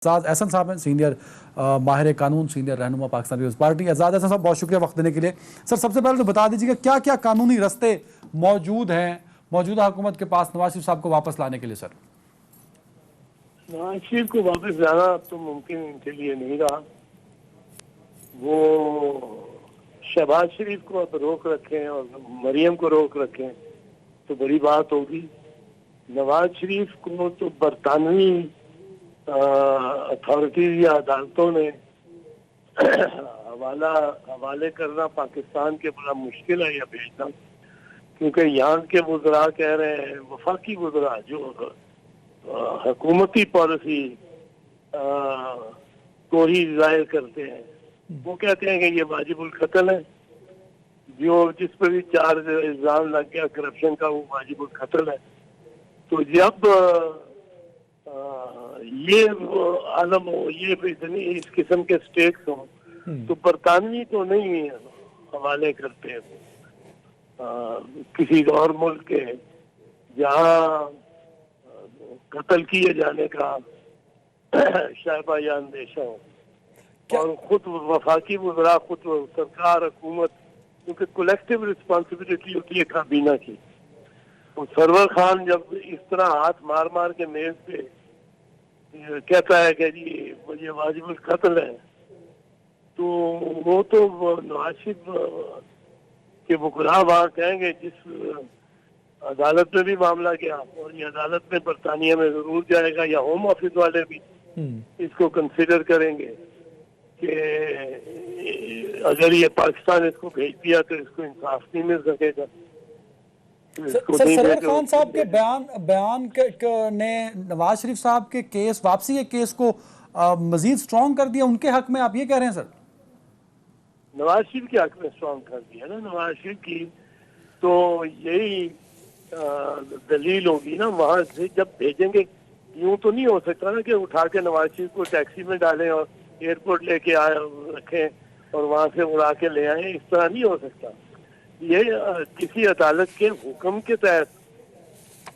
एजाज एहसन साहब हैं, सीनियर माहिर कानून, सीनियर रहनुमा पाकिस्तान पीपल्स पार्टी। एजाज एहसन साहब, बहुत शुक्रिया वक्त देने के लिए। सर, सबसे पहले तो बता दीजिएगा क्या क्या कानूनी रास्ते मौजूद हैं मौजूदा हुकूमत के पास नवाज शरीफ साहब को वापस लाने के लिए। सर, नवाज शरीफ को वापस लाना अब तो मुमकिन इनके लिए नहीं रहा। वो शहबाज शरीफ को अब रोक रखें और मरियम को रोक रखें तो बड़ी बात होगी। नवाज शरीफ को तो बरतानवी अथॉरिटीज या अदालतों ने हवाले करना पाकिस्तान के बड़ा मुश्किल है, या भेजना, क्योंकि यहाँ के वुज़रा कह रहे हैं, वफाकी वुज़रा जो हुकूमती पॉलिसी को ही जाहिर करते हैं, वो कहते हैं कि ये वाजिबुल कत्ल है। जो जिस पर भी चार्ज इल्जाम लग गया करप्शन का, वो वाजिबुल कत्ल है। तो जब ये आलम हो, ये इतनी इस किस्म के स्टेट्स हो, तो बरतानवी तो नहीं हवाले करते हैं किसी और मुल्क के जहाँ कत्ल किए जाने का शायबा या अंदेशा हो। और खुद वफाकी वज़रा, खुद सरकार, हुकूमत, क्योंकि कलेक्टिव रिस्पॉन्सिबिलिटी होती है काबीना की। तो सरवर खान जब इस तरह हाथ मार मार के मेज पे कहता है कि जी ये वाजिबुल कत्ल है, तो वो तो नवाज शरीफ के वकला वहाँ कहेंगे जिस अदालत में भी मामला गया, और ये अदालत में बरतानिया में जरूर जाएगा, या होम ऑफिस वाले भी इसको कंसिडर करेंगे कि अगर ये पाकिस्तान इसको भेज दिया तो इसको इंसाफ नहीं मिल सकेगा। सरवर खान साहब के बयान ने नवाज शरीफ साहब के केस, वापसी के केस को मजीद स्ट्रॉन्ग कर दिया उनके हक में, आप ये कह रहे हैं सर? नवाज शरीफ के हक में स्ट्रॉन्ग कर दिया ना नवाज शरीफ की, तो यही दलील होगी ना। वहां से जब भेजेंगे, यूं तो नहीं हो सकता ना कि उठा के नवाज शरीफ को टैक्सी में डालें और एयरपोर्ट लेके आए रखें और वहां से उड़ा के ले आए। इस तरह नहीं हो सकता। ये किसी अदालत के हुक्म के तहत,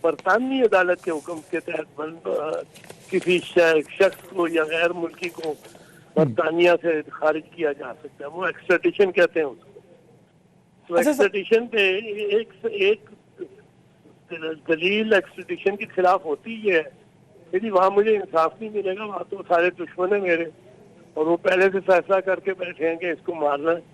बरतानवी अदालत के हुक्म के तहत किसी शख्स को या गैर मुल्की को बरतानिया से खारिज किया जा सकता है। वो एक्सट्राडिशन कहते हैं उसको। तो एक्सट्राडिशन पे एक दलील एक्सट्राडिशन के खिलाफ होती है। यदि वहाँ मुझे इंसाफ नहीं मिलेगा, वहाँ तो सारे दुश्मन है मेरे, और वो पहले से फैसला करके बैठे हैं कि इसको मारना है।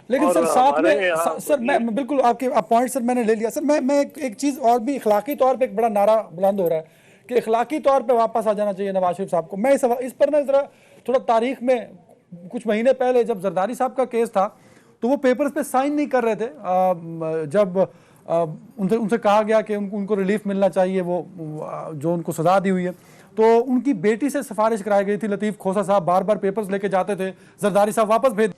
लेकिन सर साथ में सर मैं बिल्कुल आपके पॉइंट सर मैंने ले लिया। सर मैं एक चीज़ और भी, इखलाकी तौर पे एक बड़ा नारा बुलंद हो रहा है कि इखलाकी तौर पे वापस आ जाना चाहिए नवाज शरीफ साहब को। मैं इस पर ना जरा थोड़ा तारीख में, कुछ महीने पहले जब जरदारी साहब का केस था तो वो पेपर्स पे साइन नहीं कर रहे थे। जब उनसे कहा गया कि उनको रिलीफ मिलना चाहिए, वो जो उनको सजा दी हुई है, तो उनकी बेटी से सिफारिश कराई गई थी। लतीफ़ खोसा साहब बार बार पेपर्स लेके जाते थे, जरदारी साहब वापस भेज।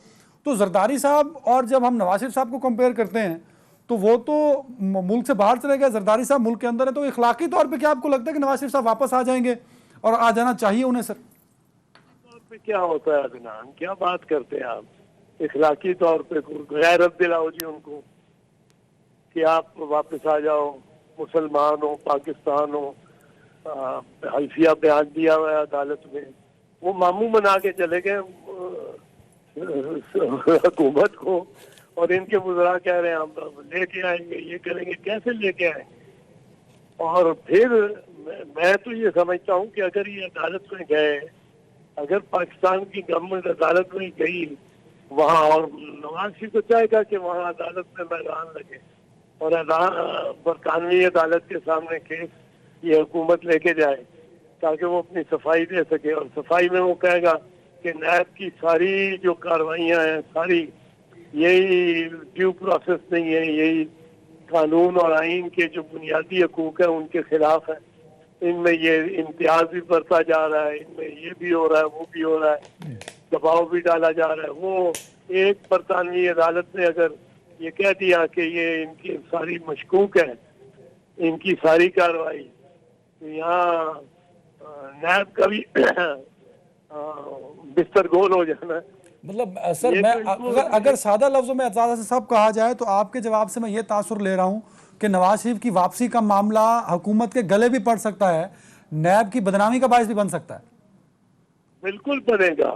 तो जरदारी साहब और जब हम नवाज शरीफ साहब को कंपेयर करते हैं तो वो तो मुल्क से बाहर चले गए, जरदारी साहब मुल्क के अंदर है। तो इखलाकी तौर पे क्या आपको लगता है कि नवाज शरीफ साहब वापस आ जाएंगे और आ जाना चाहिए उन्हें? सर क्या होता है अदनान, क्या बात करते हैं आप? इखलाकी तौर पे गैरत दिलाओ जी उनको कि आप वापस आ जाओ, मुसलमान हो, पाकिस्तान हो, हल्फिया बयान दिया हुआ है अदालत में। वो मामू बना के चले गए हुकूमत को, और इनके वुज़रा कह रहे हैं हम लेके आएंगे, ये करेंगे। कैसे लेके आए? और फिर मैं तो ये समझता हूँ कि अगर ये अदालत में गए, अगर पाकिस्तान की गवर्नमेंट अदालत में गई वहाँ, और नवाज शरीफ को चाहेगा कि वहाँ अदालत में मैदान लगे और बरतानवी अदालत के सामने केस ये हुकूमत लेके जाए ताकि वो अपनी सफाई दे सके। और सफाई में वो कहेगा कि नैब की सारी जो कार्रवाइयाँ हैं, सारी यही ड्यू प्रोसेस नहीं है, यही कानून और आइन के जो बुनियादी हकूक है उनके खिलाफ है। इनमें ये इम्तियाज भी बढ़ता जा रहा है, इनमें ये भी हो रहा है, वो भी हो रहा है, दबाव भी डाला जा रहा है। वो एक बरतानवी अदालत ने अगर ये कह दिया कि ये इनकी सारी मशकूक है, इनकी सारी कार्रवाई, तो यहाँ नैब का भी बिस्तर गोल हो जाना है। मतलब सर मैं अगर सादा लफ्जों में एजाज साहब कहा जाए तो आपके जवाब से मैं ये तासुर ले रहा हूँ कि नवाज शरीफ की वापसी का मामला हुकूमत के गले भी पड़ सकता है, नैब की बदनामी का बायस भी बन सकता है। बिल्कुल बनेगा,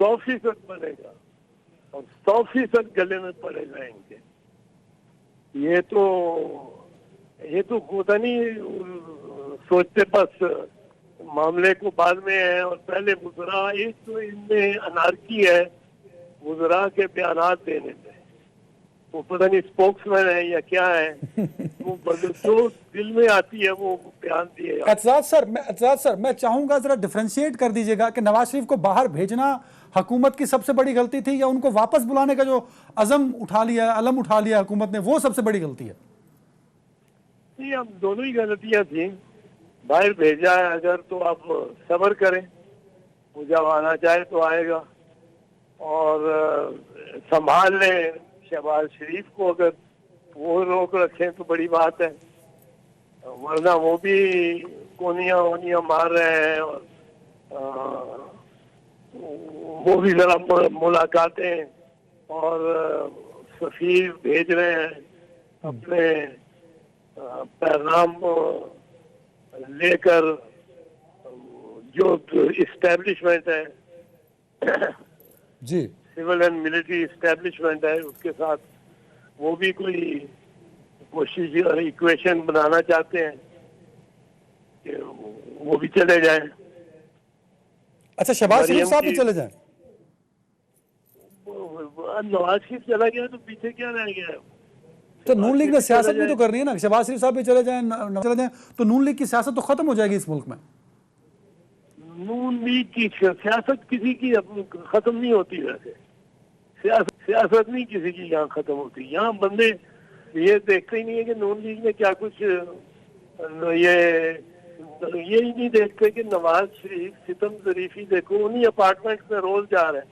100% बनेगा और 100% गले में पड़ेगा इनके। ये तो पता नहीं सोचते बस मामले को बाद में है और पहले मुजरा, एक तो इनमें अनारकी है मुजरा के बयानात देने में। वो पता नहीं स्पोक्समैन है या क्या है, वो जो दिल में आती है वो बयान दिए। एतजाज सर, मैं चाहूंगा जरा डिफरेंशिएट कर दीजिएगा कि नवाज शरीफ को बाहर भेजना हुकूमत की सबसे बड़ी गलती थी या उनको वापस बुलाने का जो अलम उठा लिया हुकूमत ने, वो सबसे बड़ी गलती है? नहीं, अब दोनों ही गलतियां थी। बाहर भेजा है अगर तो आप सब्र करें, वो जब आना चाहे तो आएगा और संभाल लें शहबाज शरीफ को। अगर वो रोक रखें तो बड़ी बात है, वरना वो भी कोनियां वोनियां मार रहे हैं और वो भी जरा मुलाकातें और सफीर भेज रहे हैं अपने पैगाम लेकर। जो इस्टेब्लिशमेंट है जी, सिविल एंड मिलिट्री इस्टेब्लिशमेंट है, उसके साथ वो भी कोई कोशिश इक्वेशन बनाना चाहते हैं कि वो भी चले जाएं। अच्छा, शहबाज शरीफ साहब भी चले जाएं? नवाज शरीफ चला गया तो पीछे क्या रह गया? तो नून लीग ने सियासत भी तो करनी है ना। शहबाज शरीफ साहब भी चले जाएं तो नून लीग की सियासत तो खत्म हो जाएगी इस मुल्क में। नून लीग की सियासत किसी की खत्म नहीं होती। वैसे सियासत नहीं किसी की यहाँ खत्म होती। यहाँ बंदे ये देखते ही नहीं है कि नून लीग ने क्या कुछ, ये ही नहीं देखते कि नवाज शरीफ सितम जरीफी देखो उन्हीं अपार्टमेंट में रोज जा रहे हैं,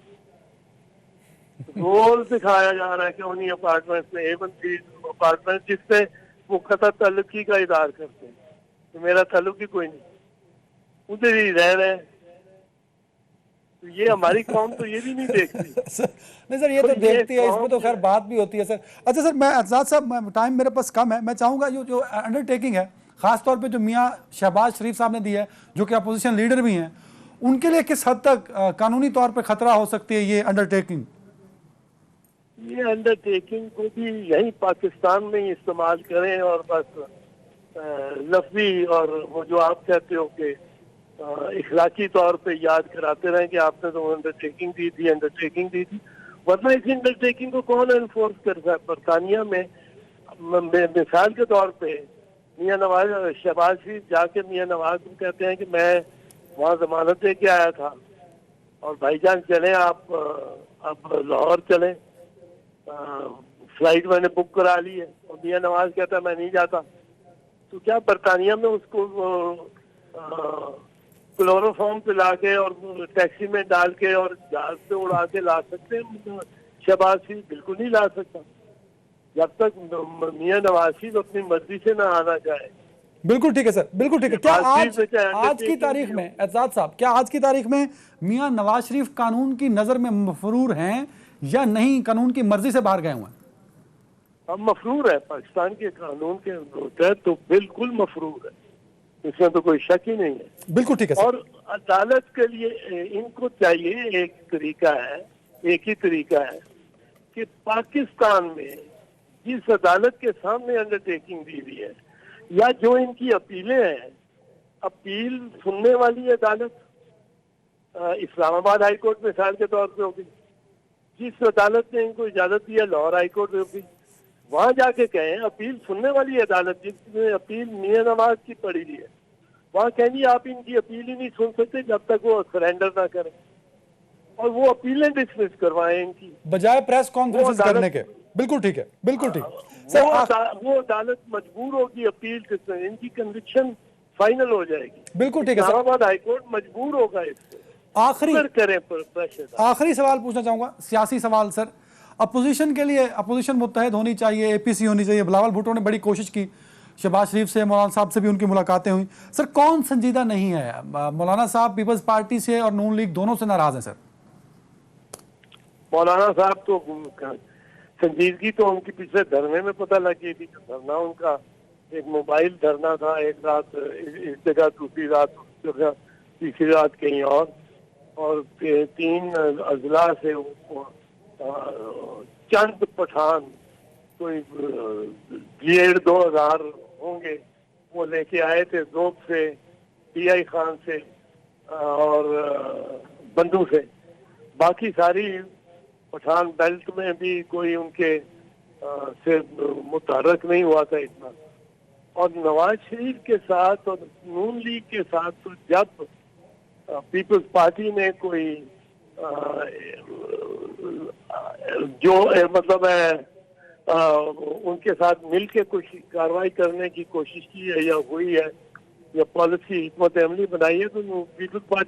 रोज दिखाया जा रहा है कि उन्हीं अपार्टमेंट में A1 अपार्टमेंट जिससे वो कता ताल्लुकी का इजहार करते हैं कि मेरा ताल्लुक ही कोई नहीं, उधर ही रह रहे हैं। तो ये हमारी कौम तो ये भी नहीं देखती। नहीं सर, ये तो देखती है, इसमें तो खैर बात भी होती है सर। अच्छा सर, मैं एतजाज साहब, टाइम मेरे पास कम है, मैं चाहूंगा जो अंडरटेकिंग है खासतौर पे जो मियाँ शहबाज शरीफ साहब ने दी है, जो कि अपोजिशन लीडर भी हैं, उनके लिए किस हद तक कानूनी तौर पे खतरा हो सकती है ये अंडरटेकिंग? ये अंडरटेकिंग को भी यही पाकिस्तान में ही इस्तेमाल करें और बस लफ्जी और वो जो आप कहते हो कि इखलाकी तौर पे याद कराते रहे कि आपने तो अंडरटेकिंग दी थी, वरना इस अंडरटेकिंग को कौन एनफोर्स कर सकता है? बरतानिया में मिसाल के तौर पे मियां नवाज, शहबाज शरीफ जाके मियां नवाज को कहते हैं कि मैं वहाँ जमानत दे के आया था और भाईजान चले आप अब लाहौर चले, फ्लाइट मैंने बुक करा ली है। और मियां नवाज कहता है मैं नहीं जाता। तो क्या बरतानिया में उसको क्लोरोफॉर्म पिला के और टैक्सी में डाल के और जहाज से उड़ा के ला सकते हैं? शहबाज शरीफ बिल्कुल नहीं ला सकता जब तक मियां नवाज शरीफ अपनी मर्जी से ना आना चाहे। बिल्कुल ठीक है सर, बिल्कुल ठीक है। क्या आज की तारीख में एतजाज साहब, क्या आज की तारीख में मियां नवाज शरीफ कानून की नजर में मफरूर हैं या नहीं, कानून की मर्जी से बाहर गए हुए हैं? अब मफरूर है, पाकिस्तान के कानून के तहत तो बिल्कुल मफरूर है, इसमें तो कोई शक ही नहीं है। बिल्कुल ठीक है सर। और अदालत के लिए इनको चाहिए एक ही तरीका है कि पाकिस्तान में जिस अदालत के सामने अंडरटेकिंग दी हुई है या जो इनकी अपीलें हैं, अपील सुनने वाली अदालत इस्लामाबाद हाई कोर्ट मिसाल के तौर पे होगी, जिस अदालत ने इनको इजाजत दी है लाहौर हाई कोर्ट होगी, वहां जाके कहें अपील सुनने वाली अदालत जिसने अपील मियां नवाज की पड़ी हुई है, वहां कहेंगी आप इनकी अपील ही नहीं सुन सकते जब तक वो सरेंडर ना करें और वो अपीलें डिसमिस करवाएं इनकी बजाय प्रेस कॉन्फ्रेंस करने के। बिल्कुल ठीक है, बिल्कुल ठीक सर। वो अदालत मजबूर होगी अपील से, इनकी कन्विक्शन फाइनल हो जाएगी। बिल्कुल ठीक है सर। इस्लामाबाद हाईकोर्ट मजबूर होगा इससे। आखिरी सवाल पूछना चाहूंगा, सियासी सवाल सर। अपोजिशन के लिए अपोजिशन मुत्तहद होनी चाहिए, एपीसी होनी चाहिए। बिलावल भुट्टो ने बड़ी कोशिश की, शहबाज शरीफ से, मौलाना साहब से भी उनकी मुलाकातें हुई। सर कौन संजीदा नहीं है? मौलाना साहब पीपल्स पार्टी से और नून लीग दोनों से नाराज हैं सर। मौलाना साहब तो संजीदगी तो उनकी पिछले धरने में पता लग गई थी। धरना उनका एक मोबाइल धरना था, एक रात इस जगह, दूसरी रात तीसरी रात कहीं और। और 3 अजला से चंद पठान, कोई 1,500-2,000 होंगे, वो लेके आए थे जोक से, PI खान से और बंधु से। बाकी सारी पठान बेल्ट में भी कोई उनके से मुतहर्रक नहीं हुआ था इतना। और नवाज शरीफ के साथ और नून लीग के साथ तो जब पीपल्स पार्टी ने कोई जो मतलब है उनके साथ मिलके कुछ कार्रवाई करने की कोशिश की है या हुई है या पॉलिसी हिकमत अमली बनाई है, तो पीपल्स पार्टी